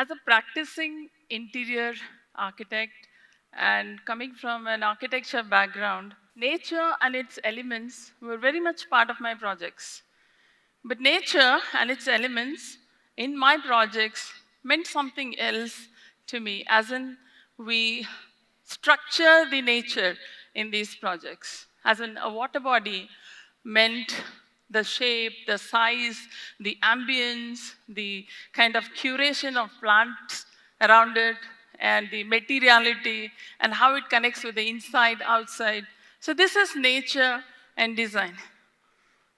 As a practicing interior architect and coming from an architecture background, nature and its elements were very much part of my projects. But nature and its elements in my projects meant something else to me, as in we structure the nature in these projects. As in a water body meant the shape, the size, the ambience, the kind of curation of plants around it, and the materiality, and how it connects with the inside, outside. So this is nature and design.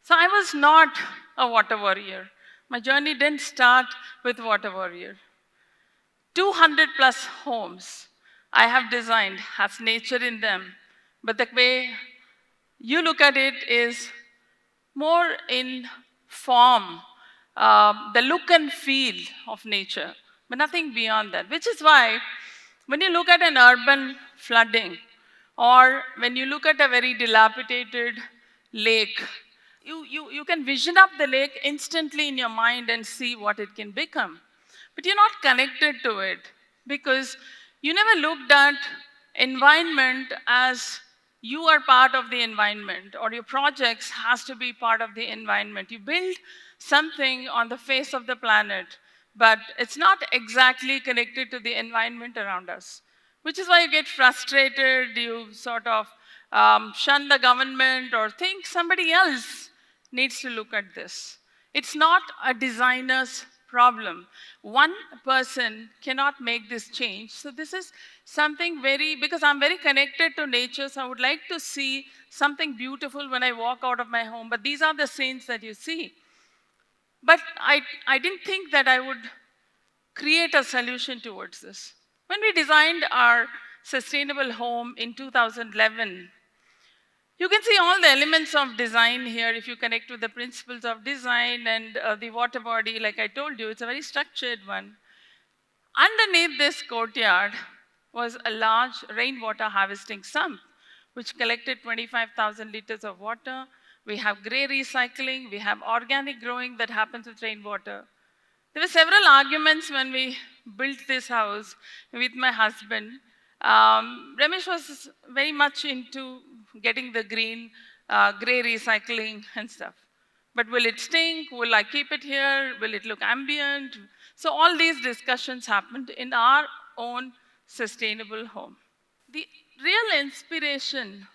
So I was not a water warrior. My journey didn't start with water warrior. 200 plus homes I have designed has nature in them, but the way you look at it is more in form, the look and feel of nature, but nothing beyond that. Which is why when you look at an urban flooding, or when you look at a very dilapidated lake, you can vision up the lake instantly in your mind and see what it can become. But you're not connected to it because you never looked at environment as you are part of the environment, or your projects has to be part of the environment. You build something on the face of the planet, but it's not exactly connected to the environment around us, which is why you get frustrated, you sort of shun the government or think somebody else needs to look at this. It's not a designer's problem. One person cannot make this change. So this is something because I'm very connected to nature, so I would like to see something beautiful when I walk out of my home. But these are the scenes that you see. But I didn't think that I would create a solution towards this. When we designed our sustainable home in 2011, you can see all the elements of design here if you connect with the principles of design and the water body. Like I told you, it's a very structured one. Underneath this courtyard was a large rainwater harvesting sump, which collected 25,000 liters of water. We have gray recycling, we have organic growing that happens with rainwater. There were several arguments when we built this house with my husband. Ramesh was very much into getting the gray recycling and stuff. But will it stink? Will I keep it here? Will it look ambient? So all these discussions happened in our own sustainable home. The real inspiration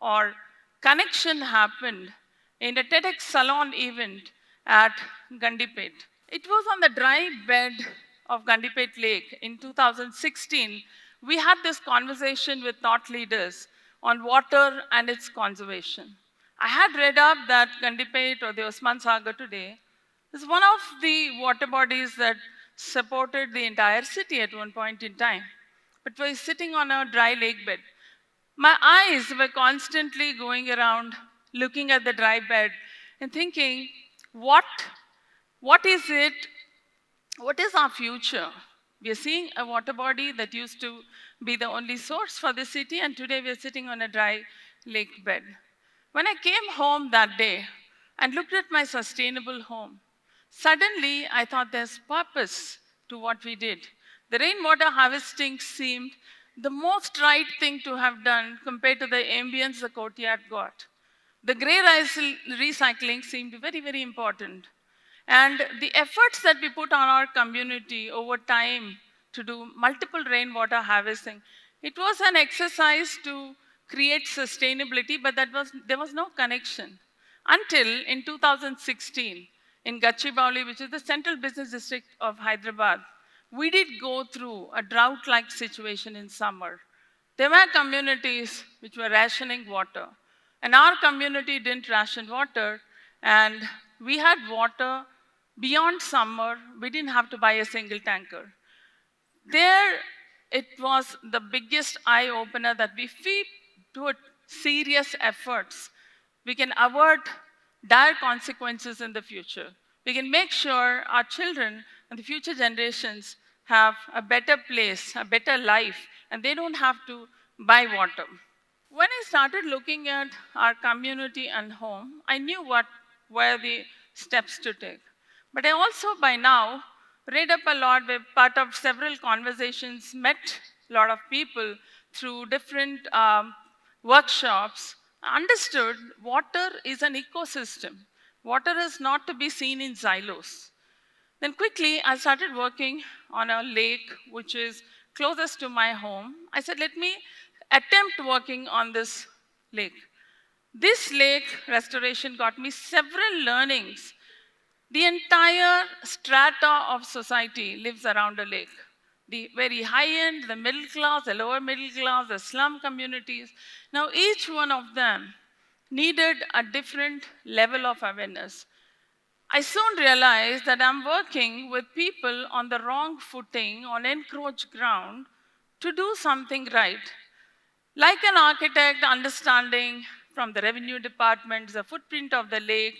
or connection happened in a TEDx Salon event at Gandipet. It was on the dry bed of Gandipet Lake in 2016. We had this conversation with thought leaders on water and its conservation. I had read up that Gandipet, or the Osman Sagar today, is one of the water bodies that supported the entire city at one point in time, but was sitting on a dry lake bed. My eyes were constantly going around looking at the dry bed and thinking, what is it? What is our future? We are seeing a water body that used to be the only source for the city, and today we are sitting on a dry lake bed. When I came home that day and looked at my sustainable home, suddenly I thought there's purpose to what we did. The rainwater harvesting seemed the most right thing to have done compared to the ambience the courtyard got. The gray recycling seemed very, very important. And the efforts that we put on our community over time to do multiple rainwater harvesting, it was an exercise to create sustainability, but there was no connection. Until in 2016, in Gachibowli, which is the central business district of Hyderabad, we did go through a drought-like situation in summer. There were communities which were rationing water, and our community didn't ration water, and we had water beyond summer. We didn't have to buy a single tanker. There, it was the biggest eye-opener that if we do serious efforts, we can avert dire consequences in the future. We can make sure our children and the future generations have a better place, a better life, and they don't have to buy water. When I started looking at our community and home, I knew what were the steps to take. But I also, by now, read up a lot, were part of several conversations, met a lot of people through different workshops, understood water is an ecosystem. Water is not to be seen in silos. Then quickly, I started working on a lake which is closest to my home. I said, let me attempt working on this lake. This lake restoration got me several learnings. The entire strata of society lives around a lake. The very high end, the middle class, the lower middle class, the slum communities. Now, each one of them needed a different level of awareness. I soon realized that I'm working with people on the wrong footing, on encroached ground, to do something right. Like an architect understanding from the revenue department the footprint of the lake,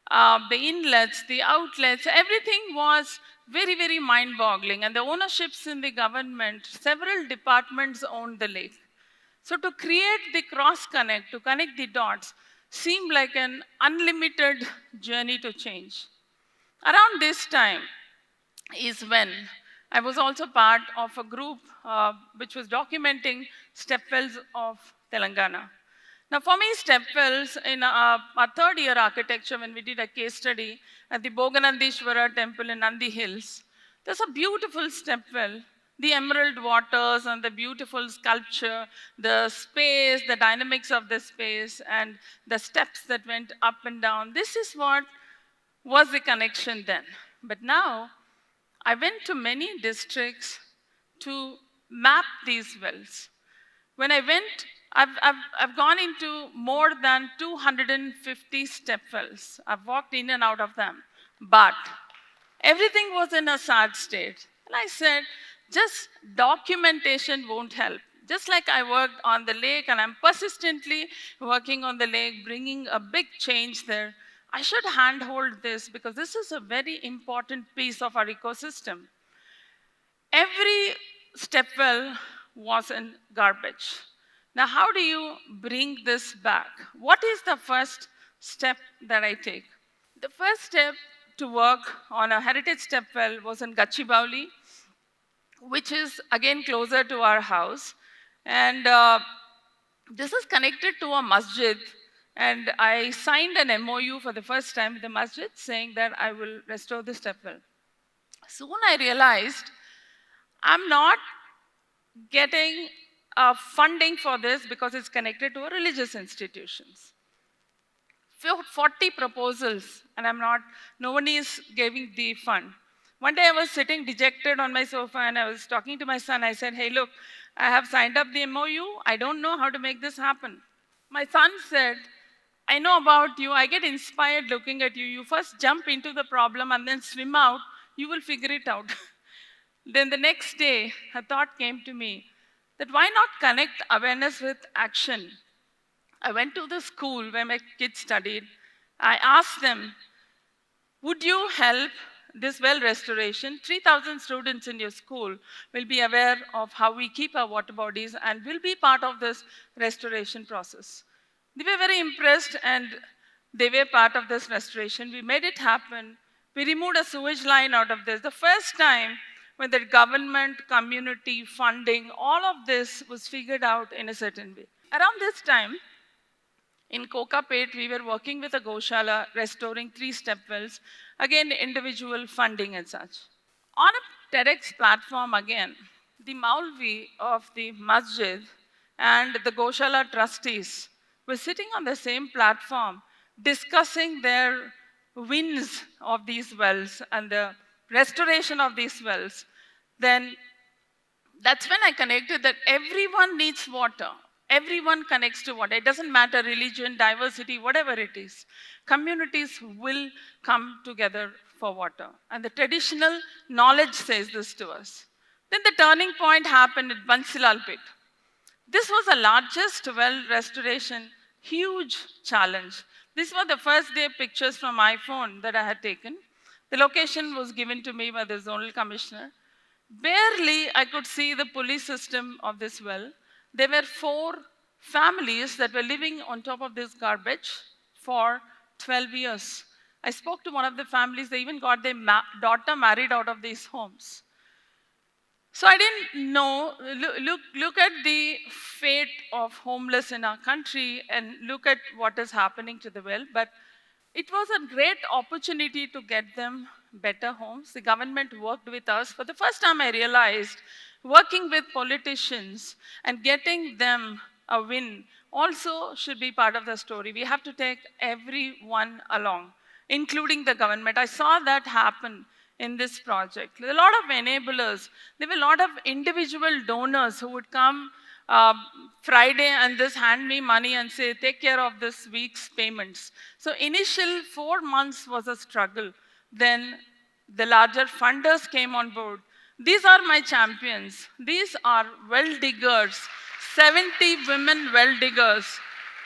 the inlets, the outlets, everything was very, very mind boggling. And the ownerships in the government, several departments owned the lake. So to create the cross connect, to connect the dots, seemed like an unlimited journey to change. Around this time is when I was also part of a group which was documenting stepwells of Telangana. Now, for me, stepwells in our third year architecture, when we did a case study at the Boganandishwara temple in Nandi Hills, there's a beautiful stepwell. The emerald waters and the beautiful sculpture, the space, the dynamics of the space, and the steps that went up and down. This is what was the connection then. But now, I went to many districts to map these wells. When I went, I've gone into more than 250 step wells. I've walked in and out of them. But everything was in a sad state. And I said, just documentation won't help. Just like I worked on the lake and I'm persistently working on the lake, bringing a big change there, I should handhold this because this is a very important piece of our ecosystem. Every stepwell was in garbage. Now, how do you bring this back? What is the first step that I take? The first step to work on a heritage stepwell was in Gachibowli, which is again closer to our house. And this is connected to a masjid. And I signed an MOU for the first time with the masjid saying that I will restore the stepwell. Soon I realized I'm not getting funding for this because it's connected to a religious institutions. 40 proposals, and no one is giving the fund. One day I was sitting dejected on my sofa and I was talking to my son. I said, hey, look, I have signed up the MOU. I don't know how to make this happen. My son said, I know about you. I get inspired looking at you. You first jump into the problem and then swim out. You will figure it out. Then the next day, a thought came to me that why not connect awareness with action? I went to the school where my kids studied. I asked them, would you help this well restoration? 3,000 students in your school will be aware of how we keep our water bodies and will be part of this restoration process. They were very impressed and they were part of this restoration. We made it happen. We removed a sewage line out of this. The first time when the government, community, funding, all of this was figured out in a certain way. Around this time, in Kokapet, we were working with a Goshala, restoring 3 step wells, again, individual funding and such. On a TEDx platform, again, the Maulvi of the masjid and the Goshala trustees were sitting on the same platform discussing their wins of these wells and the restoration of these wells. Then that's when I connected that everyone needs water. Everyone connects to water. It doesn't matter religion, diversity, whatever it is. Communities will come together for water. And the traditional knowledge says this to us. Then the turning point happened at Bansilal Pit. This was the largest well restoration, huge challenge. These were the first day pictures from my phone that I had taken. The location was given to me by the zonal commissioner. Barely I could see the police system of this well. There were 4 families that were living on top of this garbage for 12 years. I spoke to one of the families, they even got their daughter married out of these homes. So I didn't know, look at the fate of homeless in our country and look at what is happening to the well. But it was a great opportunity to get them better homes. The government worked with us. For the first time, I realized working with politicians and getting them a win also should be part of the story. We have to take everyone along, including the government. I saw that happen in this project. There were a lot of enablers. There were a lot of individual donors who would come uh, Friday and just hand me money and say, take care of this week's payments. So initial 4 months was a struggle. Then the larger funders came on board. These are my champions. These are well diggers, 70 women well diggers.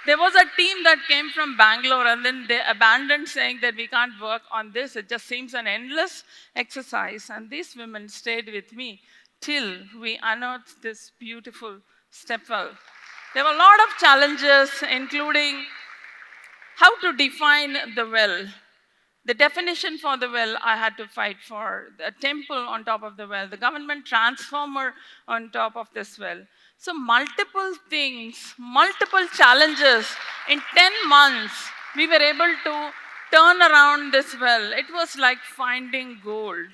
There was a team that came from Bangalore and then they abandoned saying that we can't work on this. It just seems an endless exercise. And these women stayed with me till we unearthed this beautiful step well. There were a lot of challenges, including how to define the well. The definition for the well, I had to fight for. The temple on top of the well, the government transformer on top of this well. So multiple things, multiple challenges. In 10 months, we were able to turn around this well. It was like finding gold.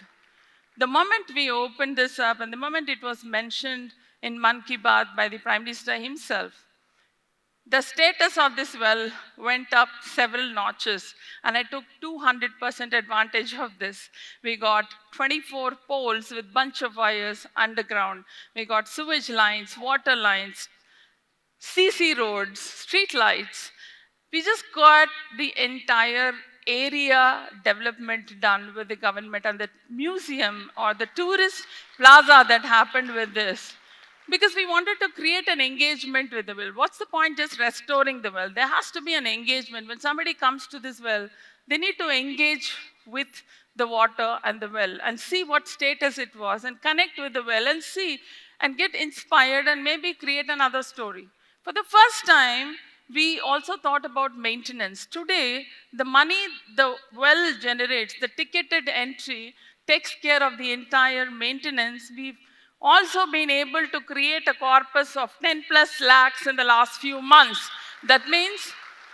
The moment we opened this up and the moment it was mentioned in Man Ki Baat by the Prime Minister himself, the status of this well went up several notches, and I took 200% advantage of this. We got 24 poles with bunch of wires underground. We got sewage lines, water lines, CC roads, street lights. We just got the entire area development done with the government and the museum or the tourist plaza that happened with this. Because we wanted to create an engagement with the well. What's the point just restoring the well? There has to be an engagement. When somebody comes to this well, they need to engage with the water and the well and see what status it was and connect with the well and see and get inspired and maybe create another story. For the first time, we also thought about maintenance. Today, the money the well generates, the ticketed entry, takes care of the entire maintenance. We've also been able to create a corpus of 10 plus lakhs in the last few months. That means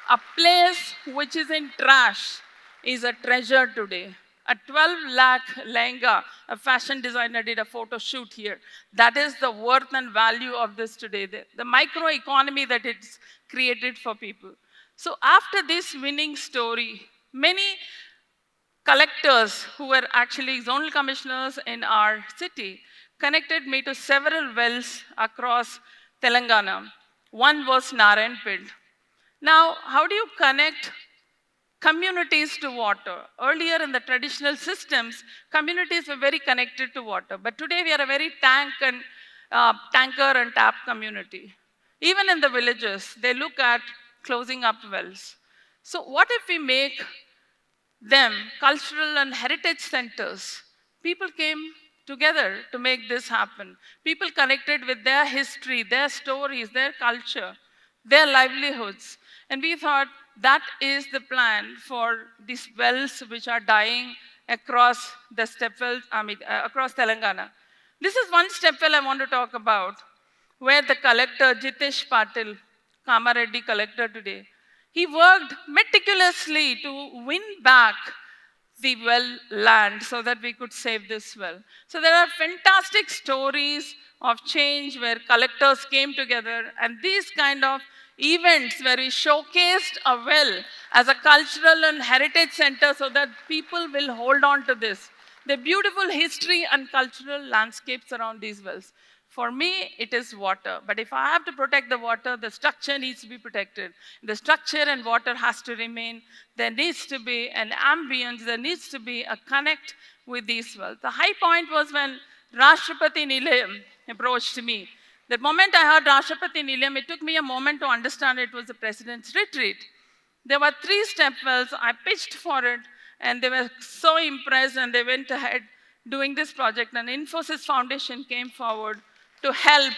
a place which is in trash is a treasure today. A 12 lakh lehenga, a fashion designer did a photo shoot here. That is the worth and value of this today, the micro economy that it's created for people. So after this winning story, many collectors who were actually zonal commissioners in our city connected me to several wells across Telangana. One was Narayanpet. Now, how do you connect communities to water? Earlier in the traditional systems, communities were very connected to water. But today we are a very tanker and tap community. Even in the villages, they look at closing up wells. So what if we make them cultural and heritage centers? People came together to make this happen. People connected with their history, their stories, their culture, their livelihoods. And we thought that is the plan for these wells which are dying across the step wells, across Telangana. This is one step well I want to talk about, where the collector, Jitesh Patil, Kamareddy collector today, he worked meticulously to win back the well land so that we could save this well. So there are fantastic stories of change where collectors came together, and these kind of events where we showcased a well as a cultural and heritage center so that people will hold on to this. The beautiful history and cultural landscapes around these wells. For me, it is water. But if I have to protect the water, the structure needs to be protected. The structure and water has to remain. There needs to be an ambience. There needs to be a connect with these wells. The high point was when Rashtrapati Nilayam approached me. The moment I heard Rashtrapati Nilayam, it took me a moment to understand it was the president's retreat. There were 3 step wells. I pitched for it, and they were so impressed, and they went ahead doing this project. And Infosys Foundation came forward to help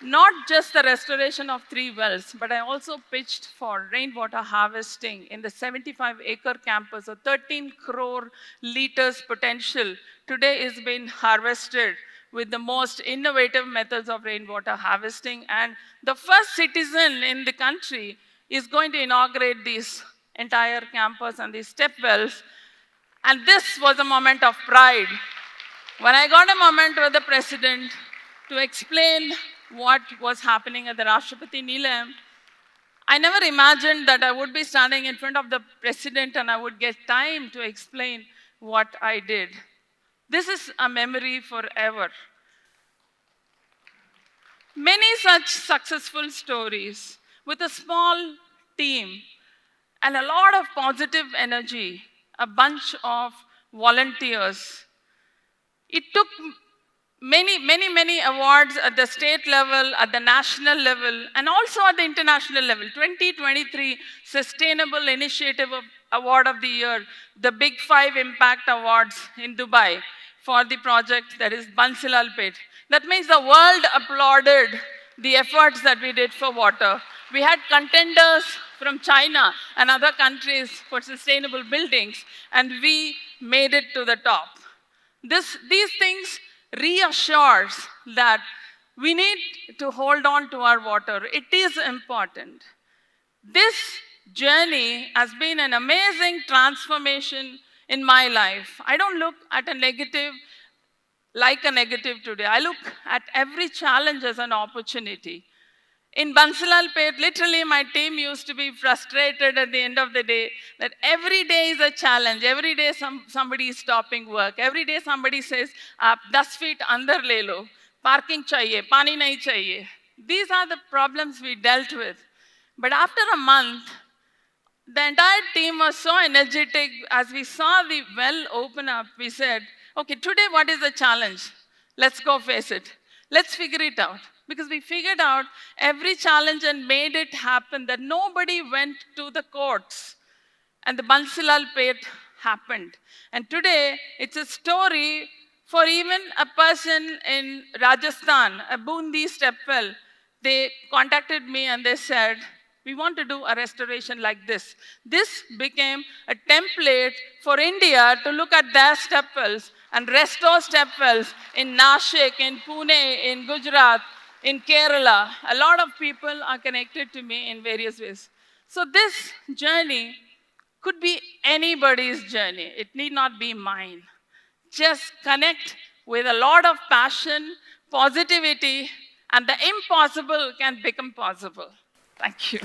Not just the restoration of 3 wells, but I also pitched for rainwater harvesting in the 75-acre campus. A 13 crore liters potential today is being harvested with the most innovative methods of rainwater harvesting. And the first citizen in the country is going to inaugurate this entire campus and these step wells. And this was a moment of pride. When I got a moment with the president to explain what was happening at the Rashtrapati Nilayam, I never imagined that I would be standing in front of the president and I would get time to explain what I did. This is a memory forever. Many such successful stories with a small team and a lot of positive energy, a bunch of volunteers. It took many awards at the state level, at the national level, and also at the international level. 2023 Sustainable Initiative Award of the Year, the Big Five Impact Awards in Dubai for the project that is Bansilal Pet. That means the world applauded the efforts that we did for water. We had contenders from China and other countries for sustainable buildings, and we made it to the top. These things reassures that we need to hold on to our water. It is important. This journey has been an amazing transformation in my life. I don't look at a negative like a negative today. I look at every challenge as an opportunity. In Bansilalpet, literally my team used to be frustrated at the end of the day that every day is a challenge. Every day somebody is stopping work. Every day somebody says, "Aap 10 feet andar le lo, parking chahiye, pani nahi chahiye." These are the problems we dealt with. But after a month, the entire team was so energetic. As we saw the well open up, we said, okay, today what is the challenge? Let's go face it. Let's figure it out. Because we figured out every challenge and made it happen, that nobody went to the courts. And the Bansilal Pet happened. And today, it's a story for even a person in Rajasthan, a Bundi stepwell. They contacted me and they said, we want to do a restoration like this. This became a template for India to look at their stepwells and restore stepwells in Nashik, in Pune, in Gujarat, in Kerala. A lot of people are connected to me in various ways. So this journey could be anybody's journey. It need not be mine. Just connect with a lot of passion, positivity, and the impossible can become possible. Thank you.